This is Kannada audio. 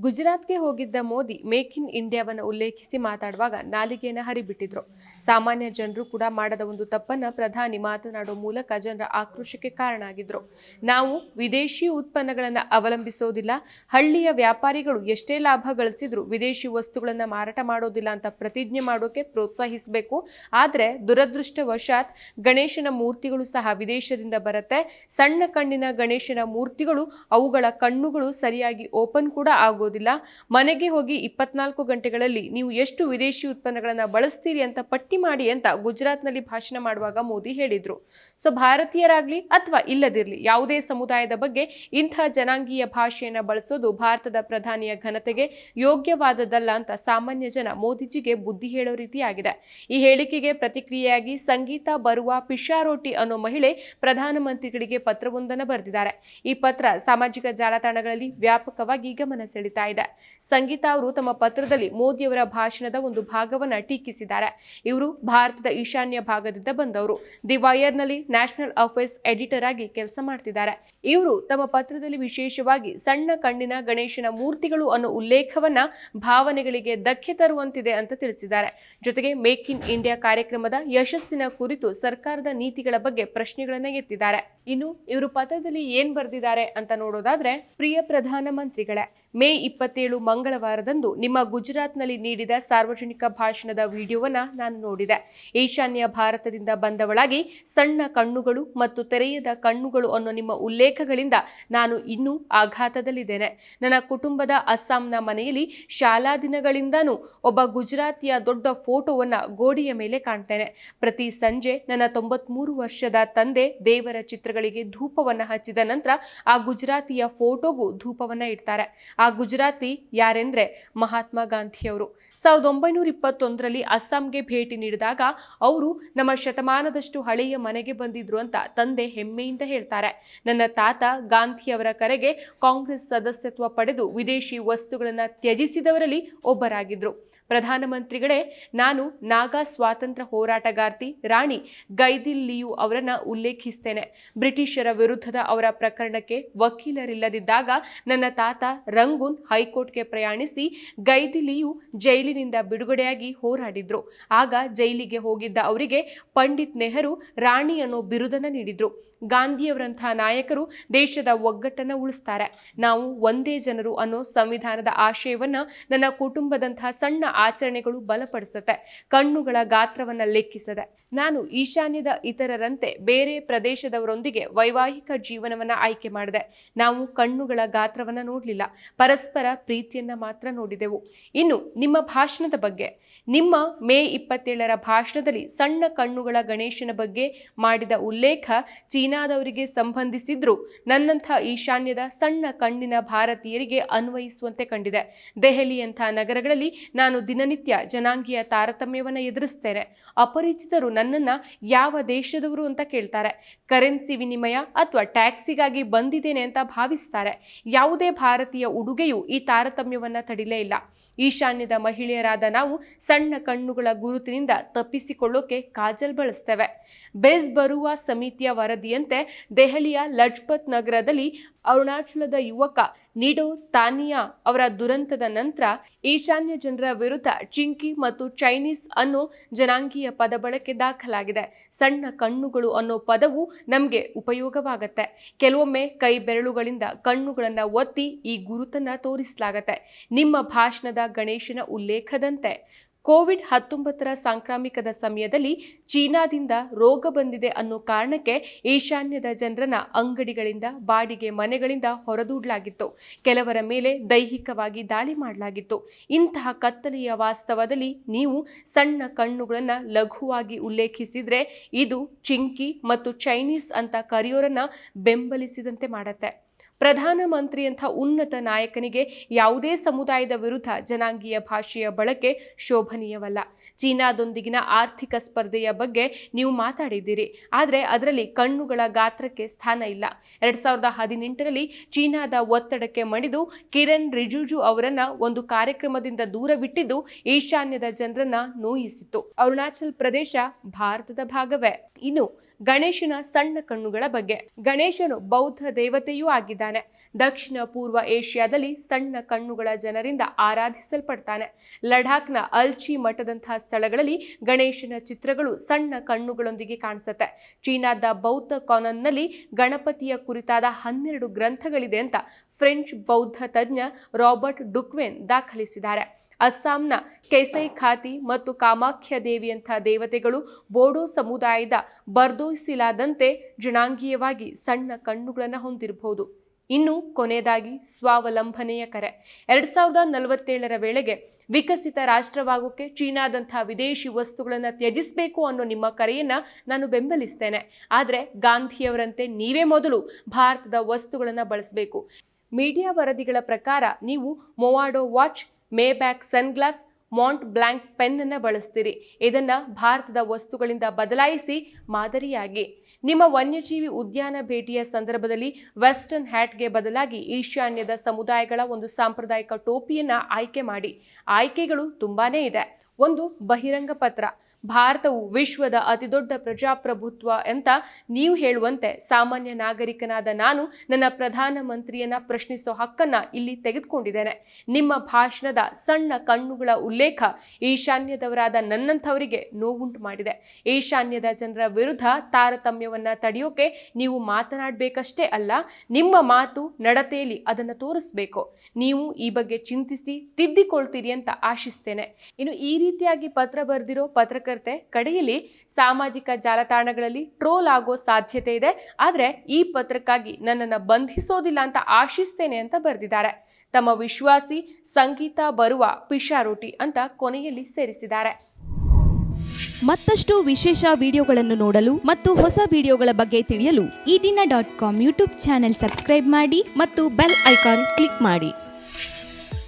ಗುಜರಾತ್ಗೆ ಹೋಗಿದ್ದ ಮೋದಿ ಮೇಕ್ ಇನ್ ಇಂಡಿಯಾವನ್ನು ಉಲ್ಲೇಖಿಸಿ ಮಾತಾಡುವಾಗ ನಾಲಿಗೆಯನ್ನು ಹರಿಬಿಟ್ಟಿದ್ರು. ಸಾಮಾನ್ಯ ಜನರು ಕೂಡ ಮಾಡದ ಒಂದು ತಪ್ಪನ್ನ ಪ್ರಧಾನಿ ಮಾತನಾಡುವ ಮೂಲಕ ಜನರ ಆಕ್ರೋಶಕ್ಕೆ ಕಾರಣ ಆಗಿದ್ರು. ನಾವು ವಿದೇಶಿ ಉತ್ಪನ್ನಗಳನ್ನು ಅವಲಂಬಿಸೋದಿಲ್ಲ, ಹಳ್ಳಿಯ ವ್ಯಾಪಾರಿಗಳು ಎಷ್ಟೇ ಲಾಭ ಗಳಿಸಿದ್ರು ವಿದೇಶಿ ವಸ್ತುಗಳನ್ನು ಮಾರಾಟ ಮಾಡೋದಿಲ್ಲ ಅಂತ ಪ್ರತಿಜ್ಞೆ ಮಾಡೋಕೆ ಪ್ರೋತ್ಸಾಹಿಸಬೇಕು. ಆದ್ರೆ ದುರದೃಷ್ಟವಶಾತ್ ಗಣೇಶನ ಮೂರ್ತಿಗಳು ಸಹ ವಿದೇಶದಿಂದ ಬರುತ್ತೆ. ಸಣ್ಣ ಕಣ್ಣಿನ ಗಣೇಶನ ಮೂರ್ತಿಗಳು, ಅವುಗಳ ಕಣ್ಣುಗಳು ಸರಿಯಾಗಿ ಓಪನ್ ಕೂಡ ಆಗೋದಿಲ್ಲ. ಮನೆಗೆ ಹೋಗಿ 24 ಗಂಟೆಗಳಲ್ಲಿ ನೀವು ಎಷ್ಟು ವಿದೇಶಿ ಉತ್ಪನ್ನಗಳನ್ನು ಬಳಸ್ತೀರಿ ಅಂತ ಪಟ್ಟಿ ಮಾಡಿ ಅಂತ ಗುಜರಾತ್ನಲ್ಲಿ ಭಾಷಣ ಮಾಡುವಾಗ ಮೋದಿ ಹೇಳಿದ್ರು. ಸೊ ಭಾರತೀಯರಾಗ್ಲಿ ಅಥವಾ ಇಲ್ಲದಿರ್ಲಿ ಯಾವುದೇ ಸಮುದಾಯದ ಬಗ್ಗೆ ಇಂಥ ಜನಾಂಗೀಯ ಭಾಷೆಯನ್ನು ಬಳಸೋದು ಭಾರತದ ಪ್ರಧಾನಿಯ ಘನತೆಗೆ ಯೋಗ್ಯವಾದದ್ದಲ್ಲ ಅಂತ ಸಾಮಾನ್ಯ ಜನ ಮೋದಿಜಿಗೆ ಬುದ್ಧಿ ಹೇಳೋ ರೀತಿಯಾಗಿದೆ. ಈ ಹೇಳಿಕೆಗೆ ಪ್ರತಿಕ್ರಿಯೆಯಾಗಿ ಸಂಗೀತ ಬರುವ ಪಿಶಾರೋಟಿ ಅನ್ನೋ ಮಹಿಳೆ ಪ್ರಧಾನಮಂತ್ರಿಗಳಿಗೆ ಪತ್ರವೊಂದನ್ನು ಬರೆದಿದ್ದಾರೆ. ಈ ಪತ್ರ ಸಾಮಾಜಿಕ ಜಾಲತಾಣಗಳಲ್ಲಿ ವ್ಯಾಪಕವಾಗಿ ಗಮನ ಸೆಳೀತಾ ಇದೆ. ಸಂಗೀತ ಅವರು ತಮ್ಮ ಪತ್ರದಲ್ಲಿ ಮೋದಿಯವರ ಭಾಷಣದ ಒಂದು ಭಾಗವನ್ನ ಟೀಕಿಸಿದ್ದಾರೆ. ಇವರು ಭಾರತದ ಈಶಾನ್ಯ ಭಾಗದಿಂದ ಬಂದವರು. ದಿ ವೈರ್ನಲ್ಲಿ ನ್ಯಾಷನಲ್ ಅಫೇರ್ಸ್ ಎಡಿಟರ್ ಆಗಿ ಕೆಲಸ ಮಾಡ್ತಿದ್ದಾರೆ. ಇವರು ತಮ್ಮ ಪತ್ರದಲ್ಲಿ ವಿಶೇಷವಾಗಿ ಸಣ್ಣ ಕಣ್ಣಿನ ಗಣೇಶನ ಮೂರ್ತಿಗಳು ಅನ್ನೋ ಉಲ್ಲೇಖವನ್ನ ಭಾವನೆಗಳಿಗೆ ಧಕ್ಕೆ ತರುವಂತಿದೆ ಅಂತ ತಿಳಿಸಿದ್ದಾರೆ. ಜೊತೆಗೆ ಮೇಕ್ ಇನ್ ಇಂಡಿಯಾ ಕಾರ್ಯಕ್ರಮದ ಯಶಸ್ಸಿನ ಕುರಿತು ಸರ್ಕಾರದ ನೀತಿಗಳ ಬಗ್ಗೆ ಪ್ರಶ್ನೆಗಳನ್ನ ಎತ್ತಿದ್ದಾರೆ. ಇನ್ನು ಇವರು ಪತ್ರದಲ್ಲಿ ಏನ್ ಬರೆದಿದ್ದಾರೆ ಅಂತ ನೋಡೋದಾದ್ರೆ, ಪ್ರಿಯ ಪ್ರಧಾನಮಂತ್ರಿಗಳೇ, ಮೇ 27 ಮಂಗಳವಾರದಂದು ನಿಮ್ಮ ಗುಜರಾತ್ನಲ್ಲಿ ನೀಡಿದ ಸಾರ್ವಜನಿಕ ಭಾಷಣದ ವಿಡಿಯೋವನ್ನ ನಾನು ನೋಡಿದೆ. ಈಶಾನ್ಯ ಭಾರತದಿಂದ ಬಂದವಳಾಗಿ ಸಣ್ಣ ಕಣ್ಣುಗಳು ಮತ್ತು ತೆರೆಯದ ಕಣ್ಣುಗಳು ಅನ್ನೋ ನಿಮ್ಮ ಉಲ್ಲೇಖಗಳಿಂದ ನಾನು ಇನ್ನೂ ಆಘಾತದಲ್ಲಿದ್ದೇನೆ. ನನ್ನ ಕುಟುಂಬದ ಅಸ್ಸಾಂನ ಮನೆಯಲ್ಲಿ ಶಾಲಾ ದಿನಗಳಿಂದಾನು ಒಬ್ಬ ಗುಜರಾತಿಯ ದೊಡ್ಡ ಫೋಟೋವನ್ನ ಗೋಡೆಯ ಮೇಲೆ ಕಾಣ್ತೇನೆ. ಪ್ರತಿ ಸಂಜೆ ನನ್ನ 93 ವರ್ಷದ ತಂದೆ ದೇವರ ಚಿತ್ರಗಳಿಗೆ ಧೂಪವನ್ನ ಹಚ್ಚಿದ ನಂತರ ಆ ಗುಜರಾತಿಯ ಫೋಟೋಗೂ ಧೂಪವನ್ನ ಇಡ್ತಾರೆ. ಆ ಗುಜರಾತಿ ಯಾರೆಂದ್ರೆ ಮಹಾತ್ಮ ಗಾಂಧಿಯವರು. 1921ರಲ್ಲಿ ಅಸ್ಸಾಂಗೆ ಭೇಟಿ ನೀಡಿದಾಗ ಅವರು ನಮ್ಮ ಶತಮಾನದಷ್ಟು ಹಳೆಯ ಮನೆಗೆ ಬಂದಿದ್ರು ಅಂತ ತಂದೆ ಹೆಮ್ಮೆಯಿಂದ ಹೇಳ್ತಾರೆ. ನನ್ನ ತಾತ ಗಾಂಧಿಯವರ ಕರೆಗೆ ಕಾಂಗ್ರೆಸ್ ಸದಸ್ಯತ್ವ ಪಡೆದು ವಿದೇಶಿ ವಸ್ತುಗಳನ್ನು ತ್ಯಜಿಸಿದವರಲ್ಲಿ ಒಬ್ಬರಾಗಿದ್ರು. ಪ್ರಧಾನಮಂತ್ರಿಗಳೇ, ನಾನು ನಾಗಾ ಸ್ವಾತಂತ್ರ್ಯ ಹೋರಾಟಗಾರ್ತಿ ರಾಣಿ ಗೈದಿಲ್ಲಿಯು ಅವರನ್ನ ಉಲ್ಲೇಖಿಸ್ತೇನೆ. ಬ್ರಿಟಿಷರ ವಿರುದ್ಧದ ಅವರ ಪ್ರಕರಣಕ್ಕೆ ವಕೀಲರಿಲ್ಲದಿದ್ದಾಗ ನನ್ನ ತಾತ ರಂಗೂನ್ ಹೈಕೋರ್ಟ್ಗೆ ಪ್ರಯಾಣಿಸಿ ಗೈದಿಲ್ಲಿಯು ಜೈಲಿನಿಂದ ಬಿಡುಗಡೆಯಾಗಿ ಹೋರಾಡಿದ್ರು. ಆಗ ಜೈಲಿಗೆ ಹೋಗಿದ್ದ ಅವರಿಗೆ ಪಂಡಿತ್ ನೆಹರು ರಾಣಿ ಅನ್ನೋ ಬಿರುದನ್ನ ನೀಡಿದ್ರು. ಗಾಂಧಿಯವರಂತಹ ನಾಯಕರು ದೇಶದ ಒಗ್ಗಟ್ಟನ್ನು ಉಳಿಸ್ತಾರೆ. ನಾವು ಒಂದೇ ಜನರು ಅನ್ನೋ ಸಂವಿಧಾನದ ಆಶಯವನ್ನ ನನ್ನ ಕುಟುಂಬದಂತಹ ಸಣ್ಣ ಆಚರಣೆಗಳು ಬಲಪಡಿಸುತ್ತೆ. ಕಣ್ಣುಗಳ ಗಾತ್ರವನ್ನ ಲೆಕ್ಕಿಸದೆ ನಾನು ಈಶಾನ್ಯದ ಇತರರಂತೆ ಬೇರೆ ಪ್ರದೇಶದವರೊಂದಿಗೆ ವೈವಾಹಿಕ ಜೀವನವನ್ನ ಆಯ್ಕೆ ಮಾಡಿದೆ. ನಾವು ಕಣ್ಣುಗಳ ಗಾತ್ರವನ್ನ ನೋಡಲಿಲ್ಲ, ಪರಸ್ಪರ ಪ್ರೀತಿಯನ್ನ ಮಾತ್ರ ನೋಡಿದೆವು. ಇನ್ನು ನಿಮ್ಮ ಭಾಷಣದ ಬಗ್ಗೆ, ನಿಮ್ಮ ಮೇ 27ರ ಭಾಷಣದಲ್ಲಿ ಸಣ್ಣ ಕಣ್ಣುಗಳ ಗಣೇಶನ ಬಗ್ಗೆ ಮಾಡಿದ ಉಲ್ಲೇಖ ಚೀನಾದವರಿಗೆ ಸಂಬಂಧಿಸಿದ್ರು ನನ್ನಂಥ ಈಶಾನ್ಯದ ಸಣ್ಣ ಕಣ್ಣಿನ ಭಾರತೀಯರಿಗೆ ಅನ್ವಯಿಸುವಂತೆ ಕಂಡಿದೆ. ದೆಹಲಿಯಂಥ ನಗರಗಳಲ್ಲಿ ನಾನು ದಿನನಿತ್ಯ ಜನಾಂಗೀಯ ತಾರತಮ್ಯವನ್ನು ಎದುರಿಸ್ತೇನೆ. ಅಪರಿಚಿತರು ನನ್ನನ್ನ ಯಾವ ದೇಶದವರು ಅಂತ ಕೇಳ್ತಾರೆ. ಕರೆನ್ಸಿ ವಿನಿಮಯ ಅಥವಾ ಟ್ಯಾಕ್ಸಿಗಾಗಿ ಬಂದಿದ್ದೇನೆ ಅಂತ ಭಾವಿಸ್ತಾರೆ. ಯಾವುದೇ ಭಾರತೀಯ ಉಡುಗೆಯು ಈ ತಾರತಮ್ಯವನ್ನ ತಡಿಲೇ ಇಲ್ಲ. ಈಶಾನ್ಯದ ಮಹಿಳೆಯರಾದ ನಾವು ಸಣ್ಣ ಕಣ್ಣುಗಳ ಗುರುತಿನಿಂದ ತಪ್ಪಿಸಿಕೊಳ್ಳೋಕೆ ಕಾಜಲ್ ಬಳಸ್ತೇವೆ. ಬೇಸ್ ಬರುವ ಸಮಿತಿಯ ವರದಿಯಂತೆ ದೆಹಲಿಯ ಲಜ್ಪತ್ ನಗರದಲ್ಲಿ ಅರುಣಾಚಲದ ಯುವಕ ನಿಡೋ ತಾನಿಯಾ ಅವರ ದುರಂತದ ನಂತರ ಈಶಾನ್ಯ ಜನರ ವಿರುದ್ಧ ಚಿಂಕಿ ಮತ್ತು ಚೈನೀಸ್ ಅನ್ನೋ ಜನಾಂಗೀಯ ಪದ ಬಳಕೆ ದಾಖಲಾಗಿದೆ. ಸಣ್ಣ ಕಣ್ಣುಗಳು ಅನ್ನೋ ಪದವು ನಮಗೆ ಉಪಯೋಗವಾಗತ್ತೆ. ಕೆಲವೊಮ್ಮೆ ಕೈ ಬೆರಳುಗಳಿಂದ ಕಣ್ಣುಗಳನ್ನ ಒತ್ತಿ ಈ ಗುರುತನ್ನ ತೋರಿಸಲಾಗತ್ತೆ. ನಿಮ್ಮ ಭಾಷಣದ ಗಣೇಶನ ಉಲ್ಲೇಖದಂತೆ ಕೋವಿಡ್-19 ಸಾಂಕ್ರಾಮಿಕದ ಸಮಯದಲ್ಲಿ ಚೀನಾದಿಂದ ರೋಗ ಬಂದಿದೆ ಅನ್ನೋ ಕಾರಣಕ್ಕೆ ಈಶಾನ್ಯದ ಜನರನ್ನ ಅಂಗಡಿಗಳಿಂದ, ಬಾಡಿಗೆ ಮನೆಗಳಿಂದ ಹೊರದೂಡಲಾಗಿತ್ತು. ಕೆಲವರ ಮೇಲೆ ದೈಹಿಕವಾಗಿ ದಾಳಿ ಮಾಡಲಾಗಿತ್ತು. ಇಂತಹ ಕತ್ತಲೆಯ ವಾಸ್ತವದಲ್ಲಿ ನೀವು ಸಣ್ಣ ಕಣ್ಣುಗಳನ್ನ ಲಘುವಾಗಿ ಉಲ್ಲೇಖಿಸಿದ್ರೆ ಇದು ಚಿಂಕಿ ಮತ್ತು ಚೈನೀಸ್ ಅಂತ ಕರೆಯೋರನ್ನ ಬೆಂಬಲಿಸಿದಂತೆ ಮಾಡತ್ತೆ. ಪ್ರಧಾನಮಂತ್ರಿಯಂಥ ಉನ್ನತ ನಾಯಕನಿಗೆ ಯಾವುದೇ ಸಮುದಾಯದ ವಿರುದ್ಧ ಜನಾಂಗೀಯ ಭಾಷೆಯ ಬಳಕೆ ಶೋಭನೀಯವಲ್ಲ. ಚೀನಾದೊಂದಿಗಿನ ಆರ್ಥಿಕ ಸ್ಪರ್ಧೆಯ ಬಗ್ಗೆ ನೀವು ಮಾತಾಡಿದ್ದೀರಿ, ಆದರೆ ಅದರಲ್ಲಿ ಕಣ್ಣುಗಳ ಗಾತ್ರಕ್ಕೆ ಸ್ಥಾನ ಇಲ್ಲ. 2018ರಲ್ಲಿ ಚೀನಾದ ಒತ್ತಡಕ್ಕೆ ಮಣಿದು ಕಿರಣ್ ರಿಜಿಜು ಅವರನ್ನ ಒಂದು ಕಾರ್ಯಕ್ರಮದಿಂದ ದೂರವಿಟ್ಟಿದ್ದು ಈಶಾನ್ಯದ ಜನರನ್ನ ನೋಯಿಸಿತ್ತು. ಅರುಣಾಚಲ್ ಪ್ರದೇಶ ಭಾರತದ ಭಾಗವೇ. ಇನ್ನು ಗಣೇಶನ ಸಣ್ಣ ಕಣ್ಣುಗಳ ಬಗ್ಗೆ. ಗಣೇಶನು ಬೌದ್ಧ ದೇವತೆಯೂ ಆಗಿದ್ದಾನೆ. ಆಗಿದ್ದಾನೆ. ದಕ್ಷಿಣ ಪೂರ್ವ ಏಷ್ಯಾದಲ್ಲಿ ಸಣ್ಣ ಕಣ್ಣುಗಳ ಜನರಿಂದ ಆರಾಧಿಸಲ್ಪಡ್ತಾನೆ. ಲಡಾಖ್ನ ಅಲ್ಚಿ ಮಠದಂತಹ ಸ್ಥಳಗಳಲ್ಲಿ ಗಣೇಶನ ಚಿತ್ರಗಳು ಸಣ್ಣ ಕಣ್ಣುಗಳೊಂದಿಗೆ ಕಾಣಿಸುತ್ತೆ. ಚೀನಾದ ಬೌದ್ಧ ಕಾನನ್ನಲ್ಲಿ ಗಣಪತಿಯ ಕುರಿತಾದ 12 ಗ್ರಂಥಗಳಿದೆ ಅಂತ ಫ್ರೆಂಚ್ ಬೌದ್ಧ ತಜ್ಞ ರಾಬರ್ಟ್ ಡುಕ್ವೆನ್ ದಾಖಲಿಸಿದ್ದಾರೆ. ಅಸ್ಸಾಂನ ಕೆಸೈ ಖಾತಿ ಮತ್ತು ಕಾಮಾಖ್ಯ ದೇವಿಯಂಥ ದೇವತೆಗಳು ಬೋಡೋ ಸಮುದಾಯದ ಬರ್ದೋಯ್ಸಿಲಾದಂತೆ ಜನಾಂಗೀಯವಾಗಿ ಸಣ್ಣ ಕಣ್ಣುಗಳನ್ನು ಹೊಂದಿರಬಹುದು. ಇನ್ನು ಕೊನೆಯದಾಗಿ ಸ್ವಾವಲಂಬನೆಯ ಕರೆ. 2047ರ ವೇಳೆಗೆ ವಿಕಸಿತ ರಾಷ್ಟ್ರವಾಗೋಕೆ ಚೀನಾದಂಥ ವಿದೇಶಿ ವಸ್ತುಗಳನ್ನು ತ್ಯಜಿಸಬೇಕು ಅನ್ನೋ ನಿಮ್ಮ ಕರೆಯನ್ನು ನಾನು ಬೆಂಬಲಿಸ್ತೇನೆ. ಆದರೆ ಗಾಂಧಿಯವರಂತೆ ನೀವೇ ಮೊದಲು ಭಾರತದ ವಸ್ತುಗಳನ್ನು ಬಳಸಬೇಕು. ಮೀಡಿಯಾ ವರದಿಗಳ ಪ್ರಕಾರ ನೀವು Movado watch, Maybach sunglasses, Mont Blanc pen ಅನ್ನು ಬಳಸ್ತೀರಿ. ಇದನ್ನ ಭಾರತದ ವಸ್ತುಗಳಿಂದ ಬದಲಾಯಿಸಿ ಮಾದರಿಯಾಗಿ. ನಿಮ್ಮ ವನ್ಯಜೀವಿ ಉದ್ಯಾನ ಭೇಟಿಯ ಸಂದರ್ಭದಲ್ಲಿ ವೆಸ್ಟರ್ನ್ ಹ್ಯಾಟ್ಗೆ ಬದಲಾಗಿ ಈಶಾನ್ಯದ ಸಮುದಾಯಗಳ ಒಂದು ಸಾಂಪ್ರದಾಯಿಕ ಟೋಪಿಯನ್ನ ಆಯ್ಕೆ ಮಾಡಿ. ಆಯ್ಕೆಗಳು ತುಂಬಾನೇ ಇದೆ. ಒಂದು ಬಹಿರಂಗ ಪತ್ರ. ಭಾರತವು ವಿಶ್ವದ ಅತಿದೊಡ್ಡ ಪ್ರಜಾಪ್ರಭುತ್ವ ಅಂತ ನೀವು ಹೇಳುವಂತೆ ಸಾಮಾನ್ಯ ನಾಗರಿಕನಾದ ನಾನು ನನ್ನ ಪ್ರಧಾನಮಂತ್ರಿಯನ್ನ ಪ್ರಶ್ನಿಸೋ ಹಕ್ಕನ್ನ ಇಲ್ಲಿ ತೆಗೆದುಕೊಂಡಿದ್ದೇನೆ. ನಿಮ್ಮ ಭಾಷಣದ ಸಣ್ಣ ಕಣ್ಣುಗಳ ಉಲ್ಲೇಖ ಈಶಾನ್ಯದವರಾದ ನನ್ನಂಥವರಿಗೆ ನೋವುಂಟು ಮಾಡಿದೆ. ಈಶಾನ್ಯದ ಜನರ ವಿರುದ್ಧ ತಾರತಮ್ಯವನ್ನ ತಡೆಯೋಕೆ ನೀವು ಮಾತನಾಡಬೇಕಷ್ಟೇ ಅಲ್ಲ, ನಿಮ್ಮ ಮಾತು ನಡತೆಯಲ್ಲಿ ಅದನ್ನು ತೋರಿಸಬೇಕು. ನೀವು ಈ ಬಗ್ಗೆ ಚಿಂತಿಸಿ ತಿದ್ದಿಕೊಳ್ತೀರಿ ಅಂತ ಆಶಿಸ್ತೇನೆ. ಇನ್ನು ಈ ರೀತಿಯಾಗಿ ಪತ್ರ ಬರೆದಿರೋ ಪತ್ರಕರ್ತೆ ಕಡೆಯಲ್ಲಿ ಸಾಮಾಜಿಕ ಜಾಲತಾಣಗಳಲ್ಲಿ ಟ್ರೋಲ್ ಆಗೋ ಸಾಧ್ಯತೆ ಇದೆ. ಆದರೆ ಈ ಪತ್ರಕ್ಕಾಗಿ ನನ್ನನ್ನು ಬಂಧಿಸೋದಿಲ್ಲ ಅಂತ ಆಶಿಸ್ತೇನೆ ಅಂತ ಬರೆದಿದ್ದಾರೆ. ತಮ್ಮ ವಿಶ್ವಾಸಿ ಸಂಗೀತ ಬರುವ ಪಿಶಾರೋಟಿ ಅಂತ ಕೊನೆಯಲ್ಲಿ ಸೇರಿಸಿದ್ದಾರೆ. ಮತ್ತಷ್ಟು ವಿಶೇಷ ವಿಡಿಯೋಗಳನ್ನು ನೋಡಲು ಮತ್ತು ಹೊಸ ವಿಡಿಯೋಗಳ ಬಗ್ಗೆ ತಿಳಿಯಲು ಈ ದಿನ .com ಯೂಟ್ಯೂಬ್ ಚಾನೆಲ್ ಸಬ್ಸ್ಕ್ರೈಬ್ ಮಾಡಿ ಮತ್ತು ಬೆಲ್ ಐಕಾನ್ ಕ್ಲಿಕ್ ಮಾಡಿ.